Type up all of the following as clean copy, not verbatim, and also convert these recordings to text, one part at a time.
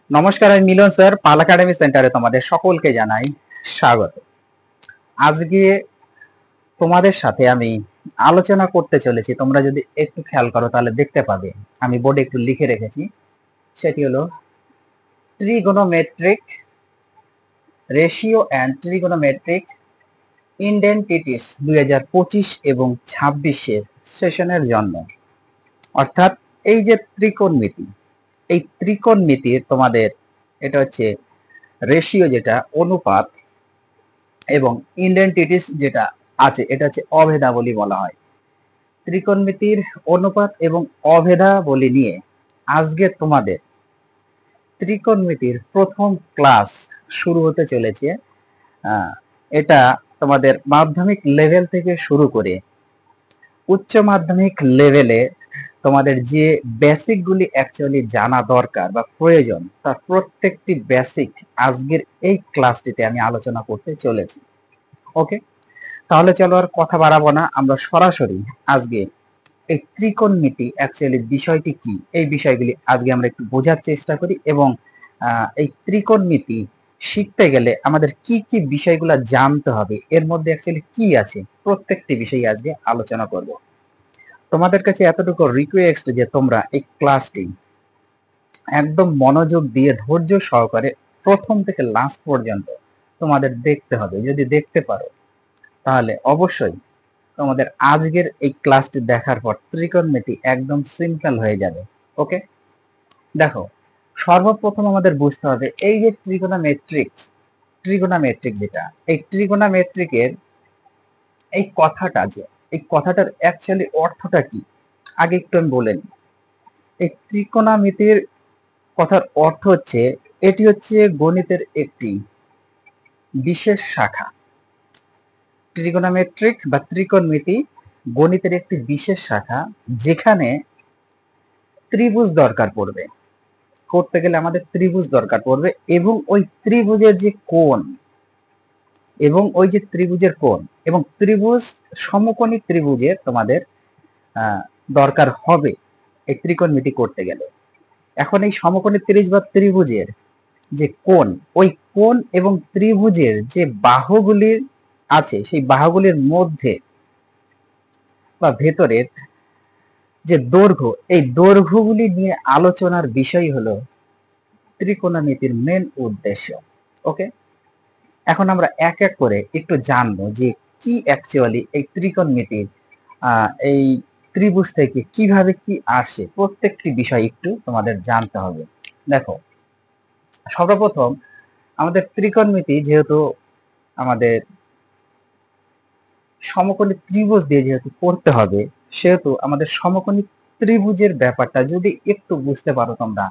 নমস্কার, আমি মিলন স্যার। পাল একাডেমি সেন্টারে তোমাদের সকলকে জানাই স্বাগত। আজকে তোমাদের সাথে আমি আলোচনা করতে চলেছি। তোমরা যদি একটু খেয়াল করো তাহলে দেখতে পাবে আমি বোর্ডে একটু লিখে রেখেছি। সেটি হলো ট্রিগোনোমেট্রিক রেশিও অ্যান্ড ট্রিগোনোমেট্রিক ইনডেন্টিটিস 2025 এবং 26-এর সেশনের জন্য। অর্থাৎ এই যে ত্রিকোণমিতি, এই ত্রিকোণমিতির তোমাদের এটা হচ্ছে রেশিও, যেটা অনুপাত, এবং ইনডেন্টিটিস যেটা আছে এটা হচ্ছে অভেদাবলী বলা হয়। ত্রিকোণমিতির অনুপাত এবং অভেদাবলী নিয়ে আজকে তোমাদের ত্রিকোণমিতির প্রথম ক্লাস শুরু হতে চলেছে। এটা তোমাদের মাধ্যমিক লেভেল থেকে শুরু করে উচ্চ মাধ্যমিক লেভেলে তোমাদের যে বেসিক গুলি অ্যাকচুয়ালি জানা দরকার বা প্রয়োজন, তার প্রত্যেকটি বেসিক আজকের এই ক্লাসটিতে আমি আলোচনা করতে চলেছি। ওকে, তাহলে চলো আর কথা বাড়াবো না, আমরা সরাসরি আজকে এই ত্রিকোণমিতি অ্যাকচুয়ালি বিষয়টি কি, এই বিষয়গুলি আজকে আমরা একটু বোঝার চেষ্টা করি। এবং এই ত্রিকোণমিতি শিখতে গেলে আমাদের কি কি বিষয়গুলো জানতে হবে, এর মধ্যে অ্যাকচুয়ালি কি আছে, প্রত্যেকটি বিষয়ে আজকে আলোচনা করব। তোমাদের কাছে এতটুকু রিকোয়েস্ট যে তোমরা এই ক্লাসটি একদম মনোযোগ দিয়ে ধৈর্য সহকারে প্রথম থেকে লাস্ট পর্যন্ত তোমাদের দেখতে হবে। যদি দেখতে পারো তাহলে অবশ্যই তোমাদের আজকের এই ক্লাসটি দেখার পর ত্রিকোণমিতি একদম সিম্পল হয়ে যাবে। ওকে, দেখো, সর্বপ্রথম আমাদের বুঝতে হবে এই যে ট্রিগোনোমেট্রিক যেটা, এই ট্রিগোনোমেট্রিকের এই কথাটা, যে এই কথাটার অ্যাকচুয়ালি অর্থটা কি আগে একটু আমি বলে নিই। এই ত্রিকোণমিতির কথার অর্থ হচ্ছে এটি হচ্ছে গণিতের একটি বিশেষ শাখা। ট্রিগোনোমেট্রিক বা ত্রিকোণমিতি গণিতের একটি বিশেষ শাখা, যেখানে ত্রিভুজ দরকার পড়বে। করতে গেলে আমাদের ত্রিভুজ দরকার পড়বে, এবং ওই ত্রিভুজের যে কোণ, এবং ওই যে ত্রিভুজের কোণ এবং ত্রিভুজ, সমকোণী ত্রিভুজের তোমাদের দরকার হবে এই ত্রিকোণমিতি করতে গেলে। এখন এই সমকোণী ত্রিভুজ বা ত্রিভুজের যে কোণ, ওই কোণ এবং ত্রিভুজের যে বাহুগুলির আছে, সেই বাহুগুলির মধ্যে বা ভেতরের যে দৈর্ঘ্য, এই দৈর্ঘ্যগুলি নিয়ে আলোচনার বিষয় হলো ত্রিকোণমিতির মেন উদ্দেশ্য। ওকে, এখন আমরা এক এক করে একটু জানবো যে কি অ্যাকচুয়ালি এই ত্রিকোণমিতির এই ত্রিভুজ থেকে কিভাবে কি আসে, প্রত্যেকটি বিষয় একটু তোমাদের জানতে হবে। দেখো, সর্বপ্রথম আমাদের ত্রিকোণমিতি যেহেতু আমাদের সমকোণী ত্রিভুজ দিয়ে যেহেতু করতে হবে, সেহেতু আমাদের সমকোণী ত্রিভুজের ব্যাপারটা যদি একটু বুঝতে পারো তোমরা,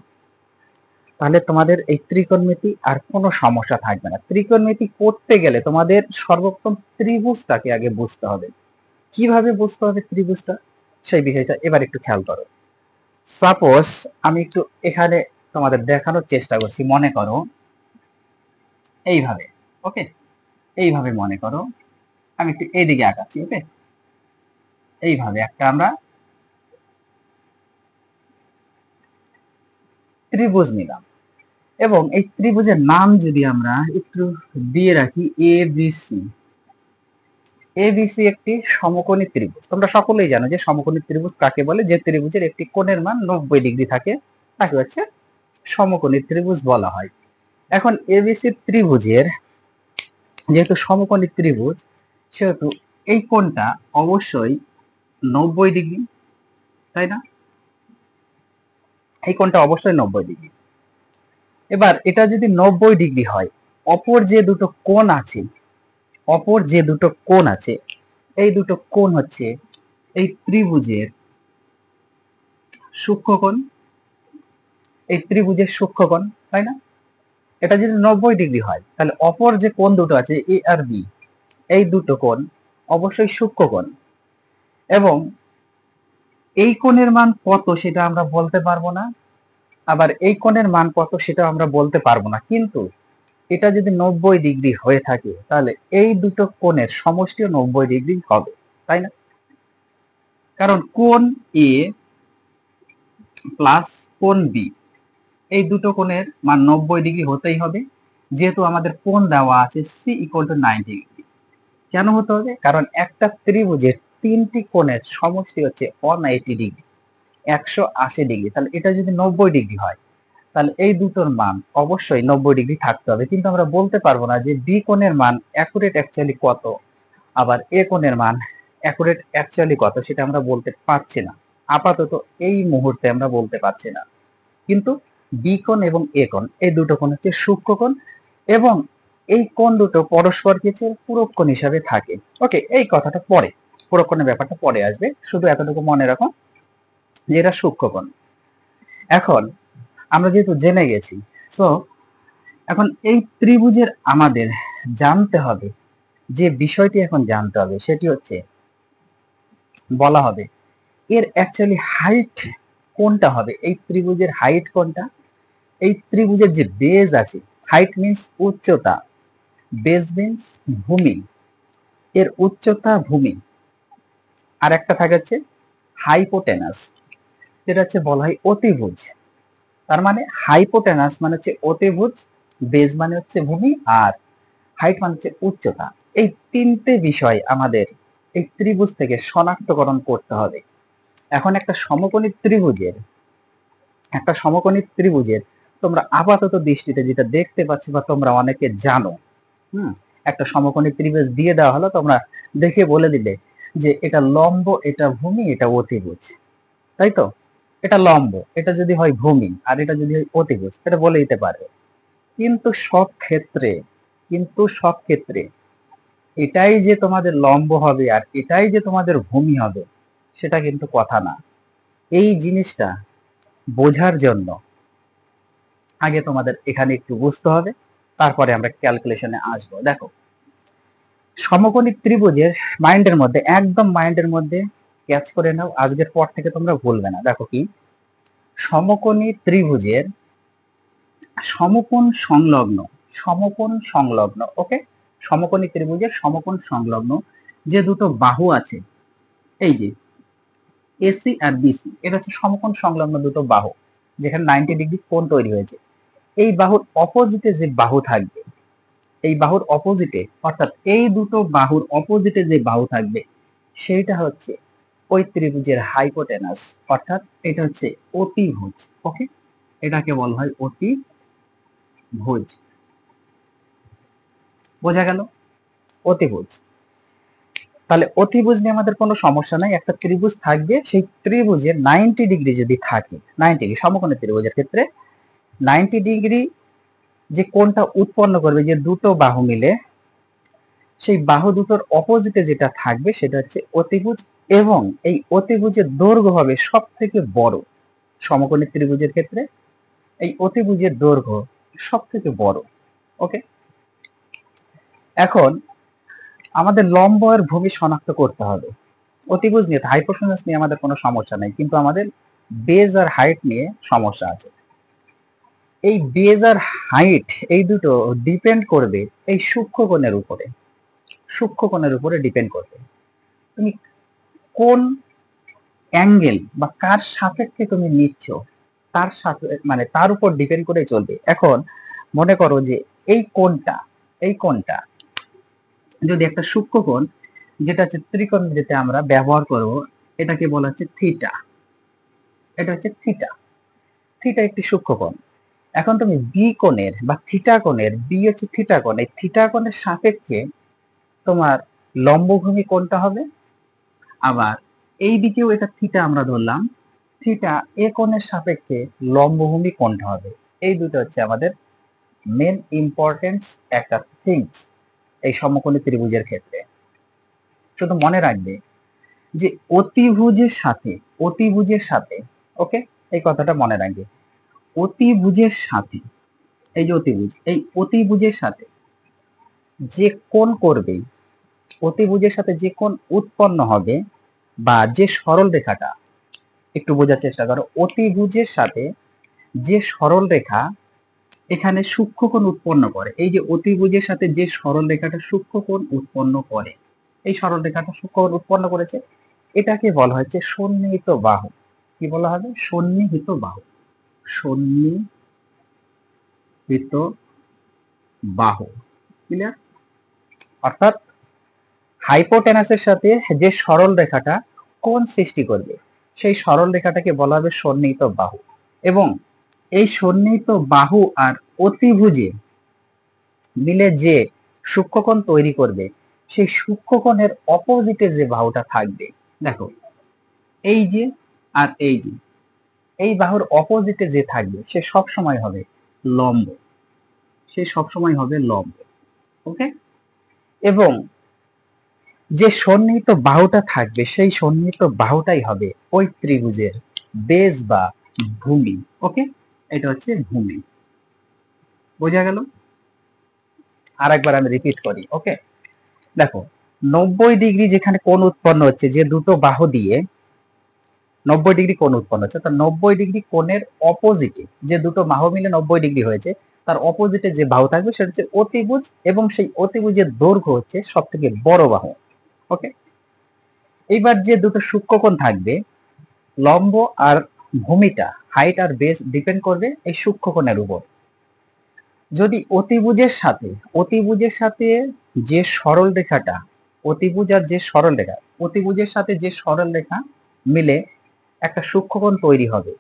তাহলে তোমাদের এই ত্রিকোণমিতি আর কোনো সমস্যা থাকবে না। ত্রিকোণমিতি করতে গেলে তোমাদের সর্বপ্রথম ত্রিভুজটাকে আগে বুঝতে হবে। কিভাবে বুঝতে হবে ত্রিভুজটা, সেই বিষয়টা এবার একটু খেয়াল করো। সাপোজ আমি একটু এখানে তোমাদের দেখানোর চেষ্টা করছি। মনে করো এইভাবে, ওকে, এইভাবে মনে করো আমি একটু এইদিকে আঁকাচ্ছি। ওকে, এইভাবে একটা আমরা ত্রিভুজ নিলাম, এবং এই ত্রিভুজের নাম যদি আমরা একটু দিয়ে রাখি এবিসি। এবিসি একটি সমকোণী ত্রিভুজ। তোমরা সকলেই জানো যে সমকোণী ত্রিভুজ কাকে বলে। যে ত্রিভুজের একটি কোণের মান 90 ডিগ্রি থাকে তাকে হচ্ছে সমকোণী ত্রিভুজ বলা হয়। এখন এবিসি ত্রিভুজের যেহেতু সমকোণী ত্রিভুজ, সেহেতু এই কোণটা অবশ্যই 90 ডিগ্রি, তাই না? এই কোণটা অবশ্যই 90 ডিগ্রি। এবার এটা যদি 90 ডিগ্রি হয়, অপর যে দুটো কোণ আছে, এই দুটো কোণ হচ্ছে এই ত্রিভুজের সূক্ষ্মকোণ, এই ত্রিভুজের সূক্ষ্মকোণ, তাই না? এটা যদি 90 ডিগ্রি হয়, তাহলে অপর যে কোণ দুটো আছে এ আর বি, এই দুটো কোণ অবশ্যই সূক্ষ্মকোণ। এবং এই কোণের মান কত সেটা আমরা বলতে পারবো না, আবার এই কোণের মান কত সেটা আমরা বলতে পারবো না। কিন্তু এটা যদি 90 ডিগ্রি হয়ে থাকে, তাহলে এই দুটো কোণের সমষ্টিও 90 ডিগ্রি হবে, তাই না? কারণ কোণ এ প্লাস কোণ বি, এই দুটো কোণের মান 90 ডিগ্রি হতেই হবে, যেহেতু আমাদের কোণ দেওয়া আছে সি ইকুয়াল টু 90 ডিগ্রি। কেন হতে হবে? কারণ একটা ত্রিভুজের তিনটি কোণের সমষ্টি হচ্ছে 180 ডিগ্রি, 180 ডিগ্রি। তাহলে এটা যদি 90 ডিগ্রি হয়, তাহলে এই দুটোর মান অবশ্যই 90 ডিগ্রি থাকতে হবে। কিন্তু আমরা বলতে পারবো না যে বি কোণের মান অ্যাকুরেট অ্যাকচুয়ালি কত, আবার এ কোণের মান অ্যাকুরেট অ্যাকচুয়ালি কত, সেটা আমরা বলতে পারছি না। আপাতত এই মুহূর্তে আমরা বলতে পারছি না। কিন্তু বি কোণ এবং এ কোণ, এই দুটো কোণ হচ্ছে সূক্ষ্মকোণ, এবং এই কোণ দুটো পরস্পর কিছু পূরক কোণ হিসাবে থাকে। ওকে, এই কথাটা পরে, পূরক কোণের ব্যাপারটা পরে আসবে, শুধু এতটুকু মনে রাখো যে এটা সূক্ষ্মকোণ। এখন আমরা যেহেতু জেনে গেছি, সো এখন এই ত্রিভুজের আমাদের জানতে হবে, যে বিষয়টি এখন জানতে হবে সেটি হচ্ছে, বলা হবে এর অ্যাকচুয়ালি হাইট কোনটা হবে, এই ত্রিভুজের হাইট কোনটা। এই ত্রিভুজের যে বেজ আছে, হাইট মিন্স উচ্চতা, বেজ মিন্স ভূমি, এর উচ্চতা ভূমি। আর একটা থাকে হচ্ছে হাইপোটেনাস, যেটা হচ্ছে বলা হয় অতিভুজ। তার মানে হাইপোটেনাস মানে হচ্ছে অতিভুজ, বেজ মানে হচ্ছে ভূমি, আর হাইট মানে হচ্ছে উচ্চতা। এই তিনটে বিষয় আমাদের এই ত্রিভুজ থেকে শনাক্তকরণ করতে হবে। এখন একটা সমকোণী ত্রিভুজের তোমরা আপাতত দৃষ্টিতে যেটা দেখতে পাচ্ছ বা তোমরা অনেকে জানো, একটা সমকোণী ত্রিভুজ দিয়ে দেওয়া হলো, তোমরা দেখে বলে দিলে যে এটা লম্ব, এটা ভূমি, এটা অতিভুজ, তাই তো? এটা লম্ব, এটা যদি হয় ভূমি, আর এটা যদি হয় অতিভুজ, এটা বলে দিতে পারবে। কিন্তু সব ক্ষেত্রে এটাই যে তোমাদের লম্ব হবে আর এটাই যে তোমাদের ভূমি হবে, সেটা কিন্তু কথা না। এই জিনিসটা বোঝার জন্য আগে তোমাদের এখানে একটু বুঝতে হবে, তারপরে আমরা ক্যালকুলেশনে আসবো। দেখো, সমকোণী ত্রিভুজের একদম মাইন্ডের মধ্যে ক্যাচ করে নাও, আজকের পর থেকে তোমরা ভুলবে না। দেখো কি, সমকোণী ত্রিভুজের সমকোণ সংলগ্ন, ওকে, সমকোণী ত্রিভুজের সমকোণ সংলগ্ন যে দুটো বাহু আছে, এই যে এসি আর বিসি, এটা হচ্ছে সমকোণ সংলগ্ন দুটো বাহু, যেখানে 90 ডিগ্রি কোণ তৈরি হয়েছে। এই বাহুর অপোজিটে যে বাহু থাকবে, এই বাহুর অপোজিটে, অর্থাৎ এই দুটো বাহুর অপোজিটে যে বাহু থাকবে, সেইটা হচ্ছে ওই ত্রিভুজের হাইপোটেনাস, অর্থাৎ এটা হচ্ছে অতিভুজ। ওকে, এটাকে বলা হয় অতিভুজ। বোঝা গেল? অতিভুজ। তাহলে অতিভুজ নিয়ে আমাদের কোনো সমস্যা নাই। একটা ত্রিভুজ থাকবে, সেই ত্রিভুজের 90 ডিগ্রি যদি থাকে, 90 ডিগ্রি সমকোণী ত্রিভুজের ক্ষেত্রে 90 ডিগ্রি যে কোণটা উৎপন্ন করবে, যে দুটো বাহু মিলে, সেই বাহু দুটোর অপোজিটে যেটা থাকবে সেটা হচ্ছে অতিভুজ, এবং এই অতিভুজের দৈর্ঘ্য হবে সব থেকে বড়। সমকোণী ত্রিভুজের ক্ষেত্রে এই অতিভুজের দৈর্ঘ্য সব থেকে বড়। ওকে, এখন আমাদের লম্ব আর ভূমি শনাক্ত করতে হবে। অতিভুজ নিয়ে, হাইপোটেনাস নিয়ে আমাদের কোনো সমস্যা নেই, কিন্তু আমাদের বেজ আর হাইট নিয়ে সমস্যা আছে। এই বেজ আর হাইট এই দুটো ডিপেন্ড করবে এই সূক্ষ্মকোণের উপরে ডিপেন্ড করবে। তুমি কোন অ্যাঙ্গেল বা কার সাপেক্ষে তুমি নিচ্ছ, তার সাথে মানে তার উপর ডিপেন্ড করে চলবে। এখন মনে করো যে এই কোণটা যদি একটা সূক্ষ্মকোণ, যেটা হচ্ছে ত্রিকোণমিতিতে আমরা ব্যবহার করব, এটাকে বলা হচ্ছে থিটা। এটা হচ্ছে থিটা। থিটা একটি সূক্ষ্মকোণ। এখন তুমি বি কোণের বা থিটা কোণের, বি হচ্ছে থিটা কোণ, এই থিটা কোণের সাপেক্ষে তোমার লম্বভূমি কোণটা হবে। আবার এই দিকেও এটা থিটা আমরা ধরলাম, থিটা এ কোণের সাপেক্ষে লম্বভূমি কোণটা হবে। এই দুটো হচ্ছে আমাদের মেন ইম্পর্টেন্স একটা থিংস এই সমকোণী ত্রিভুজের ক্ষেত্রে। শুধু মনে রাখবে যে অতিভুজের সাথে, ওকে, এই কথাটা মনে রাখবে, অতিভুজের সাথে, এই যে অতিভুজের সাথে যে কোণ করবে, অতিভুজের সাথে যে কোণ উৎপন্ন হবে, বা যে সরল রেখাটা, একটু বোঝার চেষ্টা করো, অতিভুজের সাথে যে সরল রেখা এখানে সূক্ষ্মকোণ উৎপন্ন করে, এই যে অতিভুজের সাথে যে সরল রেখাটা সূক্ষ্মকোণ উৎপন্ন করে, এই সরল রেখাটা সূক্ষ্মকোণ উৎপন্ন করেছে, এটাকে বলা হচ্ছে সন্নিহিত বাহু। কি বলা হবে? সন্নিহিত বাহু। সন্নিহিত বৃত্ত বাহু। ক্লিয়ার? অর্থাৎ হাইপোটেনাসের সাথে যে সরল রেখাটা কোণ সৃষ্টি করবে সেই সরল রেখাটাকে বলা হবে সন্নিহিত বাহু, এবং এই সন্নিহিত বাহু আর অতিভুজে মিলে যে সূক্ষ্মকোণ তৈরি করবে সেই সূক্ষ্মকোণের অপোজিটে যে বাহুটা থাকবে, দেখো এই যে আর এই যে, এই বাহুর অপোজিটে যে থাকবে সে সব সময় হবে লম্ব, সে সব সময় হবে লম্ব। ওকে? এবং যে সন্নিহিত বাহুটা থাকবে সেই সন্নিহিত বাহুটাই হবে ওই ত্রিভুজের বেস বা ভূমি। ওকে? এটা হচ্ছে ভূমি। বোঝা গেল? আরেকবার আমি রিপিট করি। ওকে? দেখো 90 ডিগ্রি যেখানে কোণ উৎপন্ন হচ্ছে, যে দুটো বাহু দিয়ে 90 ডিগ্রি কোণ উৎপন্ন হচ্ছে, তো 90 ডিগ্রি কোণের অপোজিটে যে দুটো বাহু মিলে 90 ডিগ্রি হয়েছে তার অপোজিটে যে বাহু থাকবে সেটা হচ্ছে অতিভুজ, এবং সেই অতিভুজের দৈর্ঘ্য হচ্ছে সব থেকে বড় বাহু। ওকে? এইবার যে দুটো সূক্ষ্মকোণ থাকবে, লম্ব আর ভূমিটা, হাইট আর বেস ডিপেন্ড করবে এই সূক্ষ্মকোণের উপর। যদি অতিভুজের সাথে যে সরল রেখাটা, অতিভুজ আর যে সরল রেখা, অতিভুজের সাথে যে সরল রেখা মিলে একটা সূক্ষ্মকোণ তৈরি হবে,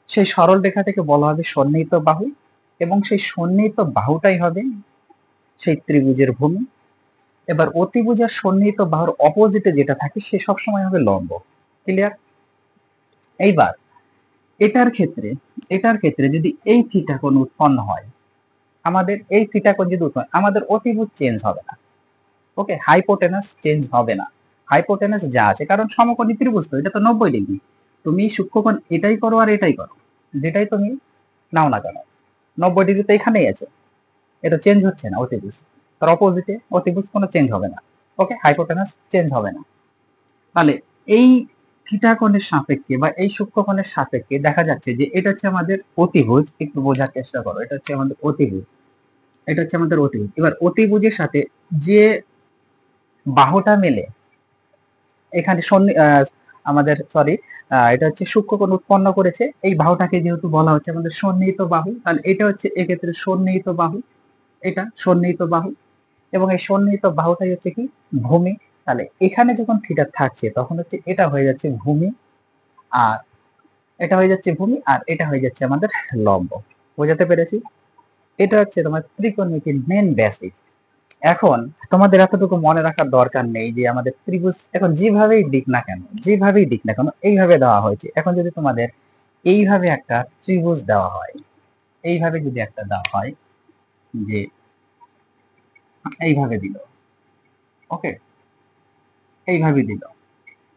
সেই সরল রেখাটাকে বলা হবে সন্নিহিত বাহু, এবং সেই সন্নিহিত বাহুটাই হবে সেই ত্রিভুজের ভূমি। এবার অতিভুজ আর সন্নিহিত বাহুর অপোজিটে যেটা থাকে সে সবসময় হবে লম্ব। ক্লিয়ার? এইবার এটার ক্ষেত্রে যদি এই থিটা কোণ উৎপন্ন হয়, আমাদের এই থিটা কোণ যদি উৎপন্ন, আমাদের অতিভুজ চেঞ্জ হবে না। ওকে? হাইপোটেনাস চেঞ্জ হবে না, হাইপোটেনাস যা আছে, কারণ সমকোণী ত্রিভুজ তো, এটা তো 90 ডিগ্রি। তুমি সূক্ষ্মকোণ এটাই করো আর এটাই করো, যেটাই তুমি নাও না কেন, 90 ডিগ্রি তো এখানেই আছে, এটা চেঞ্জ হচ্ছে না। অতিভুজ তার অপোজিটে অতিভুজ কোনো চেঞ্জ হবে না। ওকে? হাইপোটেনাস চেঞ্জ হবে না। তাহলে এই থিটা কোণের সাপেক্ষে বা এই সূক্ষ্মকোণের সাপেক্ষে দেখা যাচ্ছে যে এটা হচ্ছে আমাদের অতিভুজ। একটু বোঝার চেষ্টা করো, এটা হচ্ছে আমাদের অতিভুজ, এটা হচ্ছে আমাদের অতিভুজ। এবার অতিভুজের সাথে যে বাহুটা মেলে এখানে আমাদের এটা হচ্ছে সূক্ষ্মকোণ উৎপন্ন করেছে, এই বাহুটাকে যেহেতু বলা হচ্ছে আমাদের সন্নিহিত বাহু, তাহলে এটা হচ্ছে এক্ষেত্রে সন্নিহিত বাহু, এটা সন্নিহিত বাহু, এবং এই সন্নিহিত বাহুটাই হচ্ছে কি ভূমি। তাহলে এখানে যখন থিটা থাকছে তখন হচ্ছে এটা হয়ে যাচ্ছে ভূমি, আর এটা হয়ে যাচ্ছে ভূমি, আর এটা হয়ে যাচ্ছে আমাদের লম্ব। বোঝাতে পেরেছি? এটা হচ্ছে তোমার ত্রিকোণমিতির মেন বেসিক। এখন তোমাদের এতটুকু মনে রাখার দরকার নেই যে আমাদের ত্রিভুজ এখন যেভাবেই দিক না কেন এইভাবে দেওয়া হয়েছে। এখন যদি তোমাদের এইভাবে একটা ত্রিভুজ দেওয়া হয়, এইভাবে যদি একটা দেওয়া হয় যে এইভাবে দিল, ওকে, এইভাবে দিল,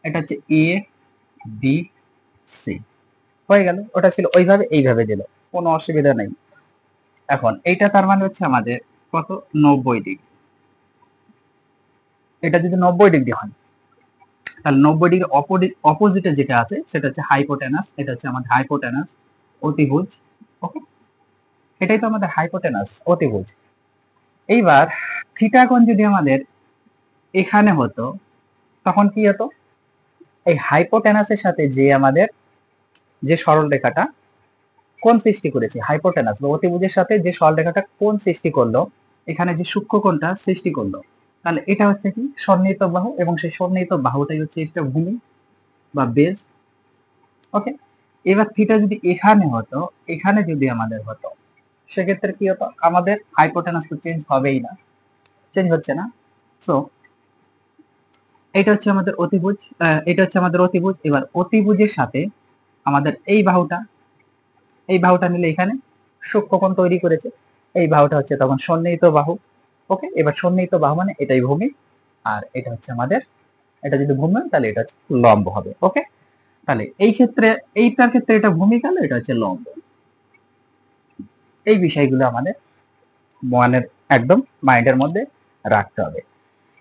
এটা হচ্ছে এ বি সি, হয়ে গেল। ওটা ছিল ওইভাবে, এইভাবে দিল, কোনো অসুবিধা নেই। এখন এইটা তার মানে হচ্ছে আমাদের কত, 90 ডিগ্রি। এটা যদি 90 ডিগ্রি হয় তাহলে 90 ডিগ্রি অপোজিটে যেটা আছে সেটা হচ্ছে হাইপোটেনাস, এটা হচ্ছে আমাদের হাইপোটেনাস অতিভুজ। ওকে? এটাই তো আমাদের হাইপোটেনাস অতিভুজ। এইবার থিটা কোণ যদি আমাদের এখানে হতো তখন কি হতো, এই হাইপোটেনাসের সাথে যে আমাদের যে সরল রেখাটা কোণ সৃষ্টি করেছে, হাইপোটেনাস বা অতিভুজের সাথে যে সরল রেখাটা কোণ সৃষ্টি করলো, এখানে যে সূক্ষ্মকোণটা সৃষ্টি করলো, তাহলে এটা হচ্ছে কি সন্নিহিত বাহু, এবং সেই সন্নিহিত বাহুটাই হচ্ছে একটা ভূমি বা বেস। ওকে? এবার থিটা যদি এখানে হতো, এখানে যদি আমাদের হতো, সেক্ষেত্রে কি হতো, আমাদের হাইপোটেনাস তো চেঞ্জ হবেই না, চেঞ্জ হচ্ছে না। সো এটা হচ্ছে আমাদের অতিভুজ, এটা হচ্ছে আমাদের অতিভুজ। এবার অতিভুজের সাথে আমাদের এই বাহুটা মিলে এখানে সূক্ষ্মকোণ তৈরি করেছে, এই বাহুটা হচ্ছে তখন সন্নিহিত বাহু। ওকে? এবার সন্নিহিত বাহু মানে এটাই ভূমি, আর এটা হচ্ছে আমাদের, এটা যদি ভূমি হয় তাহলে এটা হচ্ছে লম্ব হবে। ওকে? তাহলে এই ক্ষেত্রে, এইটার ক্ষেত্রে এটা ভূমি, তাহলে এটা হচ্ছে লম্ব। এই বিষয়গুলো আমাদের মনের একদম মাইন্ডের মধ্যে রাখতে হবে।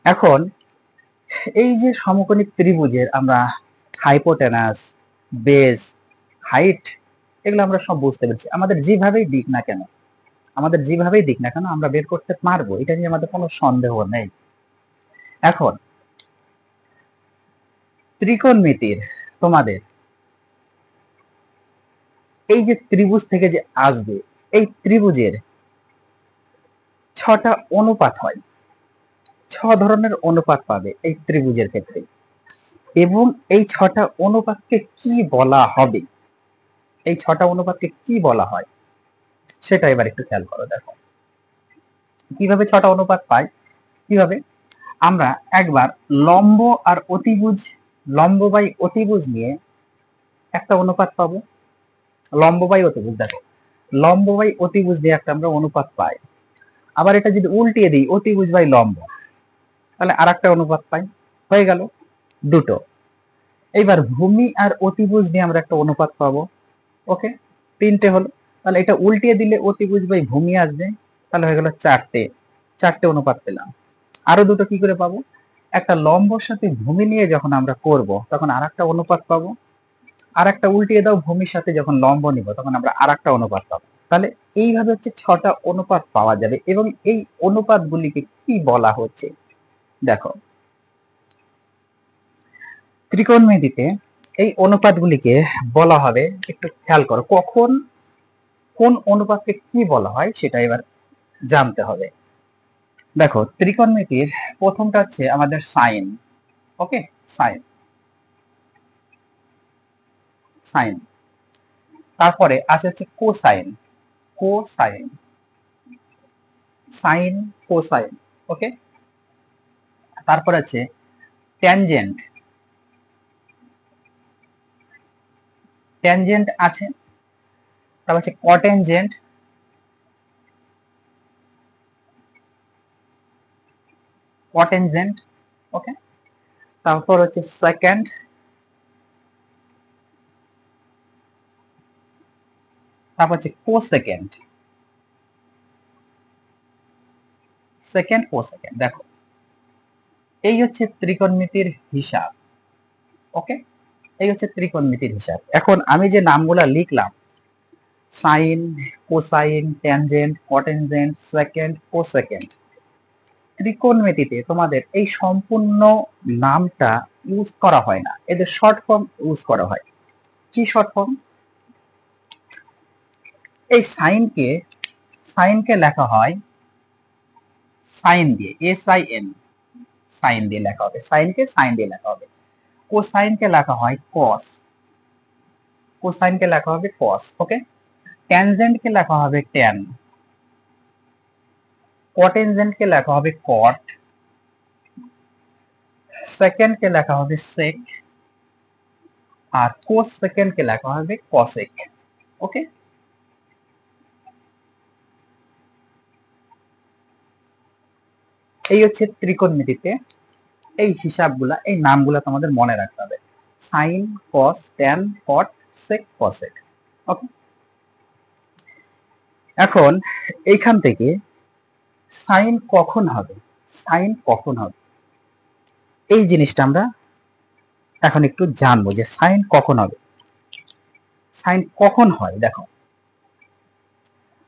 এখন এই যে সমকোণী ত্রিভুজের আমরা হাইপোটেনাস, বেস, হাইট, এগুলো আমরা সব বুঝতে পেরেছি। আমাদের যেভাবেই দিক না কেন আমরা বের করতে পারবো, এটা নিয়ে আমাদের কোনো সন্দেহ নেই। এখন ত্রিকোণমিতির তোমাদের এই যে ত্রিভুজ থেকে যে আসবে এই ত্রিভুজের 6টা অনুপাত হয়, 6 ধরনের অনুপাত পাবে এই ত্রিভুজের ক্ষেত্রে, এবং এই 6টা অনুপাতকে কি বলা হবে, এই 6টা অনুপাতকে কি বলা হয় সেটা এবার একটু খেয়াল করো। দেখো কিভাবে 6টা অনুপাত পায়, কিভাবে আমরা একবার লম্ব আর অতিভুজ, লম্ব বাই অতিভুজ নিয়ে একটা অনুপাত পাবো। লম্ব বাই অতিভুজ, দেখো লম্ব বাই অতিভুজ দিয়ে একটা আমরা অনুপাত পাই। আবার এটা যদি উল্টিয়ে দিই অতিভুজ বাই লম্ব, তাহলে আর একটা অনুপাত পাই, হয়ে গেল দুটো। এইবার ভূমি আর অতিভুজ দিয়ে আমরা একটা অনুপাত পাবো। ওকে, তিনটে হলো। তাহলে এটা উল্টিয়ে দিলে অতিভুজ বাই ভূমি আসবে, তাহলে হয়ে গেল চারটে, চারটে অনুপাত পেলাম। আরো দুটো কি করে পাবো, একটা লম্বর সাথে ভূমি নিয়ে যখন আমরা করব তখন আর একটা অনুপাত পাবো, আর একটা উল্টিয়ে দাও ভূমির সাথে যখন লম্ব নিব তখন আমরা আর একটা অনুপাত পাবো। তাহলে এইভাবে হচ্ছে 6টা অনুপাত পাওয়া যাবে। এবং এই অনুপাতগুলিকে কি বলা হচ্ছে, দেখো ত্রিকোণমিতিতে এই অনুপাতগুলিকে বলা হবে, একটু খেয়াল করো কখন কোন অনুপাতকে কি বলা হয় সেটা এবার জানতে হবে। দেখো ত্রিকোণমিতির প্রথমটা হচ্ছে আমাদের সাইন। ওকে, সাইন, সাইন। তারপরে আছে হচ্ছে কোসাইন, কোসাইন, সাইন, কোসাইন। ওকে, তারপর আছে ট্যানজেন্ট, ট্যানজেন্ট আছে। তারপর হচ্ছে কটেনজেন্ট, কটেনজেন্ট। ওকে, তারপর হচ্ছে সেকেন্ড, তারপর হচ্ছে কোসেকেন্ড, সেকেন্ড কোসেকেন্ড। দেখো এই হচ্ছে ত্রিকোণমিতির হিসাব। ওকে, এই হচ্ছে ত্রিকোণমিতির হিসাব। এখন আমি যে নামগুলা লিখলাম, সাইন, কোসাইন, ট্যানজেন্ট, কটেনজেন্ট, সেকেন্ড, কোসেকেন্ড, ত্রিকোণমিতিতে তোমাদের এই সম্পূর্ণ নামটা ইউজ করা হয় না, এদের শর্ট ফর্ম ইউজ করা হয়। কি শর্ট ফর্ম, এই সাইনকে, সাইনকে লেখা হয় সাইন দিয়ে, SIN, সাইন দিয়ে লেখা হবে, সাইনকে সাইন দিয়ে লেখা হবে। কোসাইনকে লেখা হয় কস, কোসাইনকে লেখা হবে কস। ওকে, ট্যানজেন্টকে লেখা হবে ট্যান, কটেনজেন্টকে লেখা হবে কট, সেকেন্ডকে লেখা হবে সেক, আর কোস সেকেন্ডকে লেখা হবে কসেক। ওকে, এই হচ্ছে ত্রিকোণমিতিতে এই হিসাবগুলা, এই নামগুলা তোমাদের মনে রাখতে হবে, সাইন, কস, ট্যান, কট, সেক, কসেক। ওকে, এখন এইখান থেকে সাইন কখন হবে, সাইন কখন হবে এই জিনিসটা আমরা এখন একটু জানবো যে সাইন কখন হবে, সাইন কখন হয়। দেখো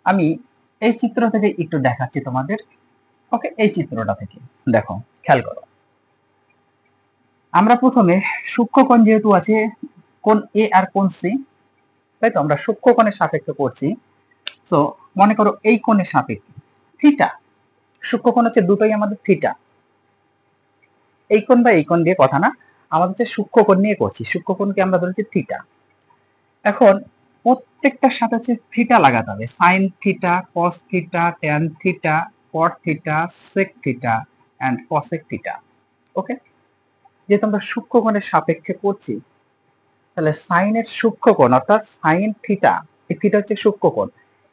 আমি এই চিত্র থেকে একটু দেখাচ্ছি তোমাদের। ওকে, এই চিত্রটা থেকে দেখো, খেয়াল করো। আমরা প্রথমে সূক্ষ্মকোণ যেহেতু আছে, কোণ এ আর কোণ সি, তাই তো আমরা সূক্ষ্মকোণের সাপেক্ষে করছি। তো মনে করো এই কোণের সাপেক্ষে থিটা, সূক্ষ্মকোণ হচ্ছে দুটোই আমাদের থিটা, এই কোণ বা এই কোণ দিয়ে কথা না, আমাদের হচ্ছে সূক্ষ্মকোণ নিয়ে করছি, সূক্ষ্মকোণকে আমরা ধরেছি থিটা। এখন প্রত্যেকটার সাথে হচ্ছে থিটা লাগাতে হবে, sine theta, cos theta, tan theta, cot theta, sec theta and cosec theta. Okay, যেহেতু আমরা সূক্ষ্মকোণের সাপেক্ষে করছি, তাহলে সাইনের সূক্ষ্মকোণ অর্থাৎ সাইন থিটা, এই থিটা হচ্ছে সূক্ষ্মকোণ,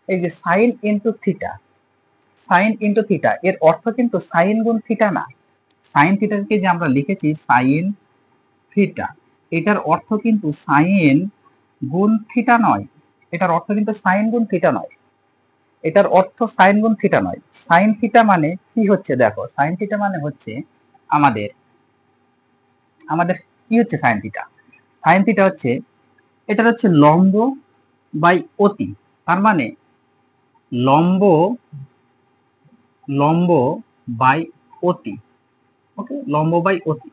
এই যে sine into theta, sine into theta, এর অর্থ কিন্তু সাইন গুণ থিটা না। সাইন থিটাকে যে আমরা লিখেছি সাইন থিটা, এটার অর্থ কিন্তু সাইন গুণ থিটা নয়, এটার অর্থ কিন্তু সাইন গুণ থিটা নয়, এটার অর্থ সাইন গুণ থিটা নয়। সাইন থিটা মানে কি হচ্ছে, দেখো সাইন থিটা মানে হচ্ছে আমাদের, আমাদের কি হচ্ছে সাইন থিটা, সাইন থিটা হচ্ছে, এটার হচ্ছে লম্ব বাই অতি, তার মানে লম্ব, লম্ব বাই অতি। ওকে, লম্ব বাই অতি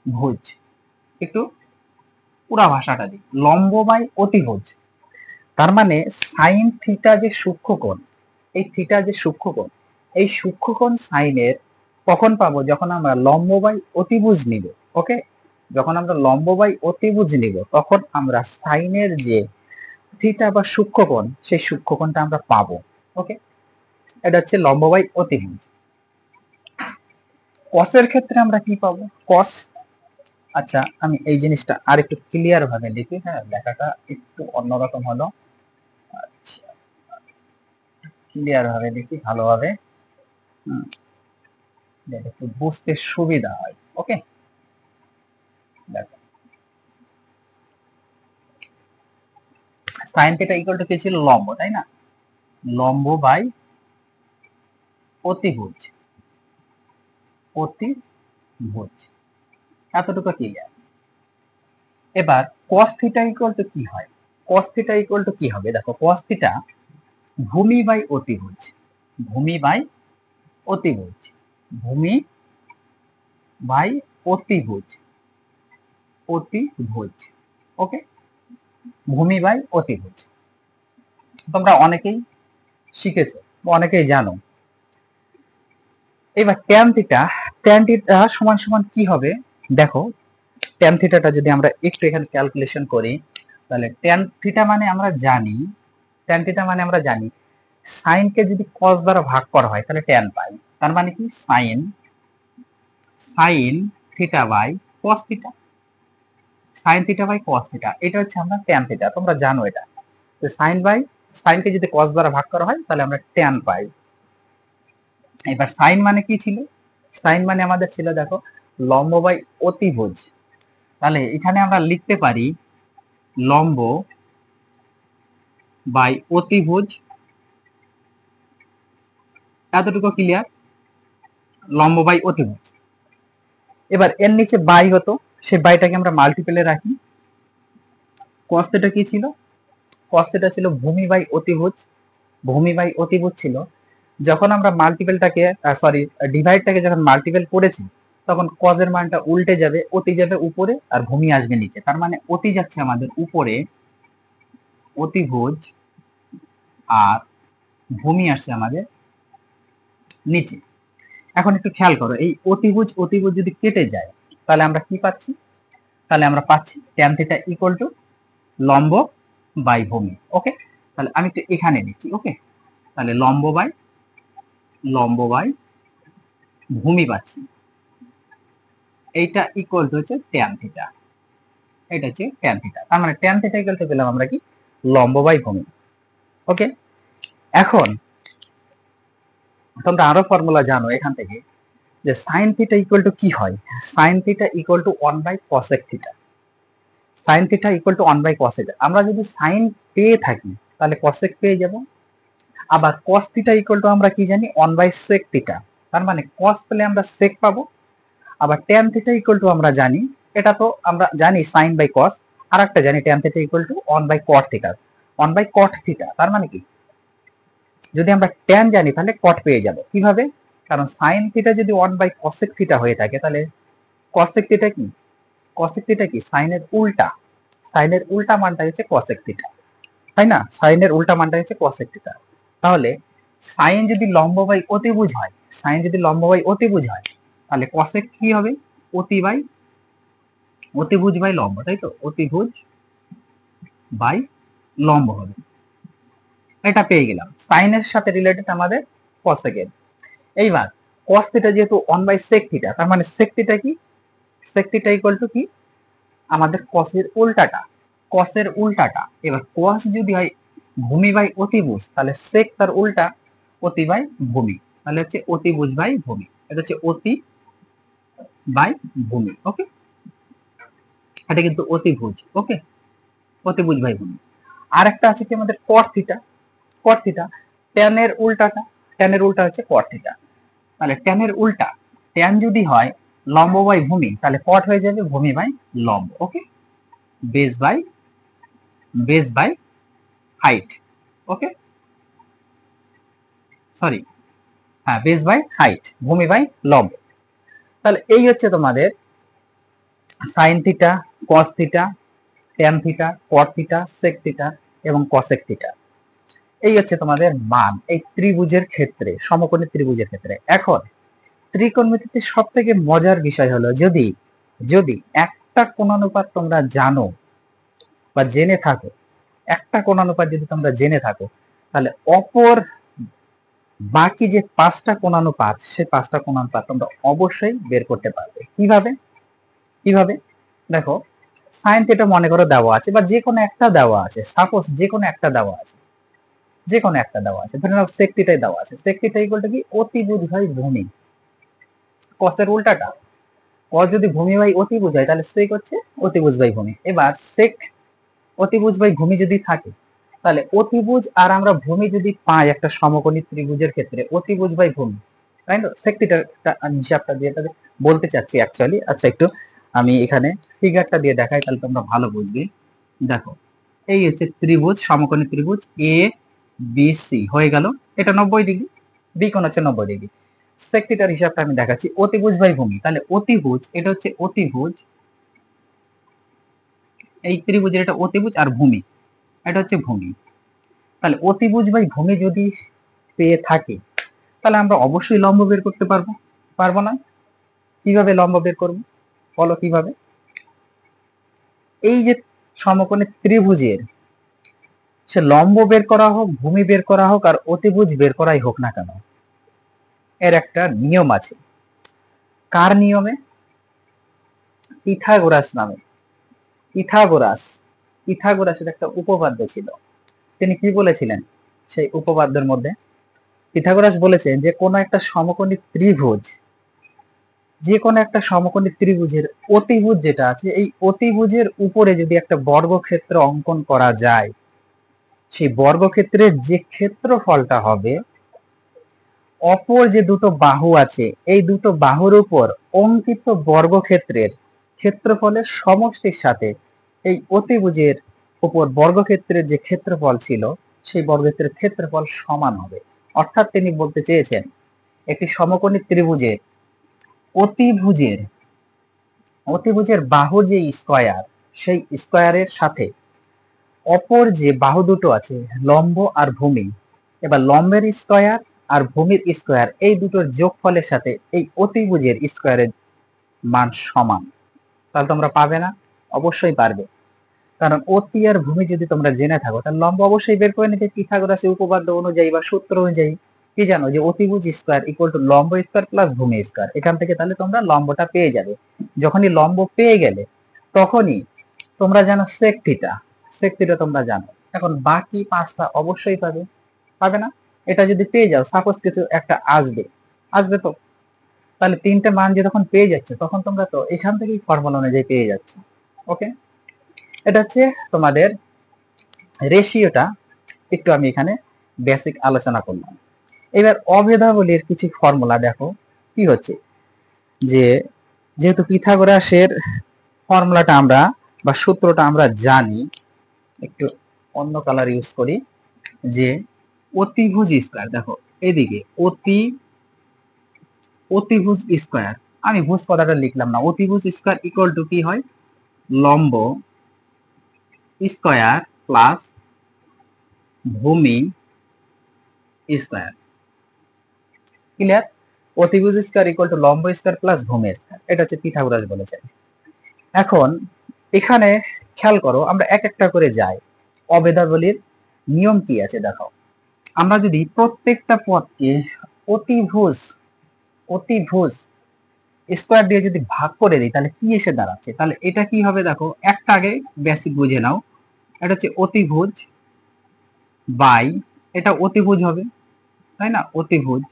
ভুজ, একটু পুরা ভাষাটা দিই, লম্ব বাই অতিভুজ। তার মানে সাইন থিটা যে সূক্ষ্মকোণ, এই থিটা যে সূক্ষ্মকোণ, এই সূক্ষ্মকোণ সাইনের কখন পাবো? যখন আমরা লম্ব বাই অতিভুজ নিব। ওকে, যখন আমরা লম্ব বাই অতিভুজ নিব তখন আমরা সাইনের যে থিটা বা সূক্ষ্মকোণ, সেই সূক্ষ্মকোণটা আমরা পাবো। ওকে, এটা হচ্ছে লম্ব বাই অতিভুজ। কসের ক্ষেত্রে আমরা কি পাবো? কস, আচ্ছা আমি এই জিনিসটা আর একটু ক্লিয়ার ভাবে লিখি। হ্যাঁ, লেখাটা একটু অন্যরকম হলো। আচ্ছা, ক্লিয়ার ভাবে লিখি ভালোভাবে, যাতে একটু বুঝতে সুবিধা হয়। ওকে, দেখো সাইন থিটা ইকুয়াল টু কি ছিল? লম্ব, তাই না? লম্ব বাই অতিভুজ, অতিভুজ, এতটুকু ক্লিয়ার। এবার cos থিটা ইকুয়াল টু কি হয়? cos থিটা ইকুয়াল টু কি হবে? দেখো cos থিটা ভূমি বাই অতিভুজ, ভূমি বাই অতিভুজ, ভূমি বাই অতিভুজ, অতিভুজ। ওকে, ভূমি বাই অতিভুজ তোমরা অনেকেই শিখেছো, অনেকেই জানো। এবার ট্যান থিটা, ট্যান থিটা সমান সমান কি হবে? দেখো ট্যান থিটাটা যদি আমরা একটু এখানে ক্যালকুলেশন করি, তাহলে ট্যান থিটা মানে আমরা জানি, ট্যান থিটা মানে আমরা জানি সাইনকে যদি কস দ্বারা ভাগ করা হয় তাহলে ট্যান পাই। তার মানে কি? Sine, sine theta by cos theta, sine theta by cos theta, এটা হচ্ছে আমরা ট্যান থিটা। তোমরা জানো এটা, যে সাইন বাই, সাইনকে যদি কস দ্বারা ভাগ করা হয় তাহলে আমরা ট্যান পাই। এবার সাইন মানে কি ছিল? সাইন মানে আমাদের ছিল দেখো লম্ব বাই অতিভুজ। তাহলে এখানে আমরা লিখতে পারি লম্ব বাই অতিভুজ, এতটুকু ক্লিয়ার? লম্ব বাই অতিভুজ। এবার এর নিচে বাই হতো, সেই বাইটাকে আমরা মাল্টিপলে রাখি। cos থিটা কি ছিল? cos থিটা ছিল ভূমি বাই অতিভুজ, ভূমি বাই অতিভুজ ছিল। যখন আমরা মাল্টিপলটাকে সরি ডিভাইডটাকে যখন মাল্টিপল করেছি তখন cos এর মানটা উল্টে যাবে, অতি যাবে উপরে আর ভূমি আসবে নিচে। তার মানে অতি যাচ্ছে আমাদের উপরে, অতিভুজ, আর ভূমি আসছে আমাদের নিচে। এখন একটু খেয়াল করো, এই অতিভুজ অতিভুজ যদি কেটে যায় তাহলে আমরা কি পাচ্ছি? তাহলে আমরা পাচ্ছি ট্যান থিটা ইকুয়াল টু লম্ব বাই ভূমি। ওকে, তাহলে আমি একটু এখানে নিচ্ছি। ওকে, তাহলে লম্ব বাই ভূমি পাচ্ছি, এইটা ইকুয়াল টু হচ্ছে ট্যান থিটা, এটা হচ্ছে ট্যান থিটা। তার মানে ট্যান থিটা ইকুয়াল টু পেলাম আমরা কি? লম্ব বাই ভূমি। ওকে, এখন তোমরা আরো ফর্মুলা জানো এখান থেকে, যে সাইন থিটা ইকুয়াল টু কি হয়? Sine theta equal to 1 by cosec theta, sine theta equal to 1 by cosec. আমরা যদি সাইন পেয়ে থাকি তাহলে কসেক পেয়ে যাব। আবার cos থিটা ইকুয়াল টু আমরা কি জানি? 1 বাই sec থিটা। তার মানে cos পেলে আমরা sec পাবো। আবার tan থিটা ইকুয়াল টু আমরা জানি, এটা তো আমরা জানি sin বাই cos, আর একটা জানি tan theta equal to 1 by cot theta, 1 by cot theta. তার মানে কি? যদি আমরা tan জানি তাহলে cot পেয়ে যাব। কিভাবে? কারণ sin থিটা যদি 1 বাই cosec থিটা হয়ে থাকে তাহলে cosec থিটা কি? cosec থিটা কি? sin এর উল্টা, sin এর উল্টা মানটা হচ্ছে cosec থিটা, তাই না? sin এর উল্টা মানটা হচ্ছে cosec থিটা। তাহলে সাইন যদি লম্ব বাই অতিভুজ হয়, সাইন যদি লম্ব বাই অতিভুজ হয় তাহলে কসেক কি হবে? অতি বাই অতিভুজ বাই লম্ব, তাই তো? অতিভুজ বাই লম্ব হবে। এটা পেয়ে গেলাম, সাইনের সাথে রিলেটেড আমাদের কসেকের। এইবার cos থিটা যেহেতু 1 বাই sec থিটা, তার মানে sec থিটা কি? sec থিটা ইকুয়াল টু কি? আমাদের cos এর উল্টাটা, cos এর উল্টাটা। এবার cos যদি হয় ভূমি বাই অতিভুজ তাহলে sec তার উল্টা অতি বাই ভূমি, তাহলে হচ্ছে অতিভুজ বাই ভূমি। এটা হচ্ছে অতি বাই ভূমি। ওকে, এটা কিন্তু অতিভুজ। ওকে, অতিভুজ বাই ভূমি। আর একটা আছে কি আমাদের cot theta, cot theta tan এর উল্টাটা, tan এর উল্টা হচ্ছে cot থিটা। তাহলে tan এর উল্টা, tan যদি হয় লম্ব বাই ভূমি তাহলে cot হয়ে যাবে ভূমি বাই লম্ব। Okay, base by height. Okay, sorry, হ্যাঁ, বেস বাই হাইট, ভূমি বাই লম্ব। তাহলে এই হচ্ছে তোমাদের sine theta, cos theta, tan theta, cot theta, sec theta, এবং কসেক থিটা। এই হচ্ছে তোমাদের মান এই ত্রিভুজের ক্ষেত্রে, সমকোণী ত্রিভুজের ক্ষেত্রে। এখন ত্রিকোণমিতিতে সব থেকে মজার বিষয় হলো, যদি যদি একটা কোণানুপাত তোমরা জানো বা জেনে থাকো, একটা কোণানুপাত যদি তোমরা জেনে থাকো, তাহলে অপর বাকি যে পাঁচটা কোণানুপাত, সেই পাঁচটা কোণানুপাত তোমরা অবশ্যই বের করতে পারবে। কিভাবে কিভাবে দেখো, সাইন থিটা মনে করো দেওয়া আছে, বা যে কোনো একটা দেওয়া আছে, সাপোজ যে কোনো একটা দেওয়া আছে, যে কোনো একটা দেওয়া আছে, ধরে নাও সেক থিটাই দেওয়া আছে। সেক থিটা ইকুয়াল টু কি, অতিভুজ ভাই ভূমি। কসের উল্টাটা, কস যদি ভূমি বাই অতিভুজ হয়, তাহলে সেক হচ্ছে অতিভুজ বাই ভূমি। এবার সেক অতিভুজ বাই ভূমি যদি থাকে, তাহলে অতিভুজ আর আমরা ভূমি যদি পাই একটা সমকোণী ত্রিভুজের ক্ষেত্রে, অতিভুজ বাই ভূমি, তাই না? সেক থিটার হিসাবটা দিয়ে বলতে চাচ্ছি অ্যাকচুয়ালি। আচ্ছা, একটু আমি এখানে ফিগারটা দিয়ে দেখাই, তাহলে তোমরা ভালো বুঝবে। দেখো, এই হচ্ছে ত্রিভুজ, সমকোণী ত্রিভুজ এ বি সি হয়ে গেল, এটা 90 ডিগ্রি, বি কোণ হচ্ছে 90 ডিগ্রি। সেক থিটার হিসাবটা আমি দেখাচ্ছি, অতিভুজ বাই ভূমি। তাহলে অতিভুজ, এটা হচ্ছে অতিভুজ, এই ত্রিভুজের এটা অতিভুজ, আর ভূমি এটা হচ্ছে ভূমি। তাহলে অতিভুজ বাই ভূমি যদি পেয়ে থাকে, তাহলে আমরা অবশ্যই লম্ব বের করতে পারবো, পারবো না? কিভাবে লম্ব বের করবো বলো, কিভাবে? এই যে সমকোণী ত্রিভুজের, সে লম্ব বের করা হোক, ভূমি বের করা হোক, আর অতিভুজ বের করাই হোক না কেন, এর একটা নিয়ম আছে। কার নিয়মে? পিথাগোরাস নামে। পিথাগোরাস, পিথাগোরাসের একটা উপপাদ্য ছিল। তিনি কি বলেছিলেন সেই উপপাদ্যের মধ্যে? পিথাগোরাস বলেছেন যে কোনো একটা সমকোণী ত্রিভুজ, যে কোনো একটা সমকোণী ত্রিভুজের অতিভুজ যেটা আছে, এই অতিভুজের উপরে যদি একটা বর্গক্ষেত্র অঙ্কন করা যায়, সেই বর্গক্ষেত্রের যে ক্ষেত্রফলটা হবে, অপর যে দুটো বাহু আছে, এই দুটো বাহুর উপর অঙ্কিত বর্গক্ষেত্রের ক্ষেত্রফলের সমষ্টির সাথে এই অতিভুজের উপর বর্গক্ষেত্রের যে ক্ষেত্রফল ছিল, সেই বর্গক্ষেত্রের ক্ষেত্রফল সমান হবে। অর্থাৎ তিনি বলতে চেয়েছেন, একটি সমকোণী ত্রিভুজের অতিভুজের অতিভুজের বাহুর যে স্কয়ার, সেই স্কয়ারের সাথে অপর যে বাহু দুটো আছে, লম্ব আর ভূমি, এবার লম্বের স্কয়ার আর ভূমির স্কয়ার, এই দুটোর যোগফলের সাথে এই অতিভুজের স্কয়ারের মান সমান। তাহলে তোমরা পাবে না? অবশ্যই পারবে, কারণ অতি আর ভূমি যদি তোমরা জেনে থাকো, তাহলে লম্ব অবশ্যই বের করে নিতে। পিথাগোরাসের উপপাদ্য অনুযায়ী বা সূত্র অনুযায়ী কি জানো, যে অতিভুজ স্কয়ার ইকুয়াল টু লম্ব স্কয়ার প্লাস ভূমি স্কয়ার। এখান থেকে তাহলে তোমরা লম্বটা পেয়ে যাবে। যখনই লম্ব পেয়ে গেলে, তখনই তোমরা জানো সেক থিটা, সেক থিটা তোমরা জানো। এখন বাকি পাঁচটা অবশ্যই পাবে, পাবে না? এটা যদি পেয়ে যাও, সাপোজ কিছু একটা আসবে, আসবে তো, তাহলে তিনটে মান যে তখন পেয়ে যাচ্ছে, তখন তোমরা তো এখান থেকেই ফর্মুলা অনুযায়ী পেয়ে যাচ্ছ। ওকে, এটা হচ্ছে তোমাদের রেশিওটা। একটু আমি এখানে বেসিক আলোচনা করলাম। এবার অভেদাবলীর কিছু ফর্মুলা দেখো কি হচ্ছে, যে যেহেতু পিথাগোরাসের ফর্মুলাটা আমরা বা সূত্রটা আমরা জানি, একটু অন্য কালার ইউজ করি, যে অতিভুজ স্কয়ার, দেখো এদিকে অতিভুজ স্কয়ার, আমি ভুজ কথাটা লিখলাম না, অতিভুজ স্কয়ার ইকুয়াল টু কি হয়, লম্ব স্কয়ার প্লাস ভূমি স্কয়ার। ক্লিয়ার? অতিভুজ স্কয়ার ইকুয়াল টু লম্ব স্কয়ার প্লাস ভূমি স্কয়ার, এটা হচ্ছে পিথাগোরাস বলেছেন। এখন এখানে খেয়াল করো, আমরা এক একটা করে যাই। অভেদাবলীর নিয়ম কি আছে দেখো, আমরা যদি প্রত্যেকটা পদকে অতিভুজ অতিভুজ স্কয়ার দিয়ে যদি ভাগ করে দিই, তাহলে কি এসে দাঁড়াচ্ছে? তাহলে এটা কি হবে দেখো, একটা আগে বেসিক বুঝে নাও। এটা হচ্ছে অতিভুজ বাই, এটা অতিভুজ হবে, তাই না? অতিভুজ,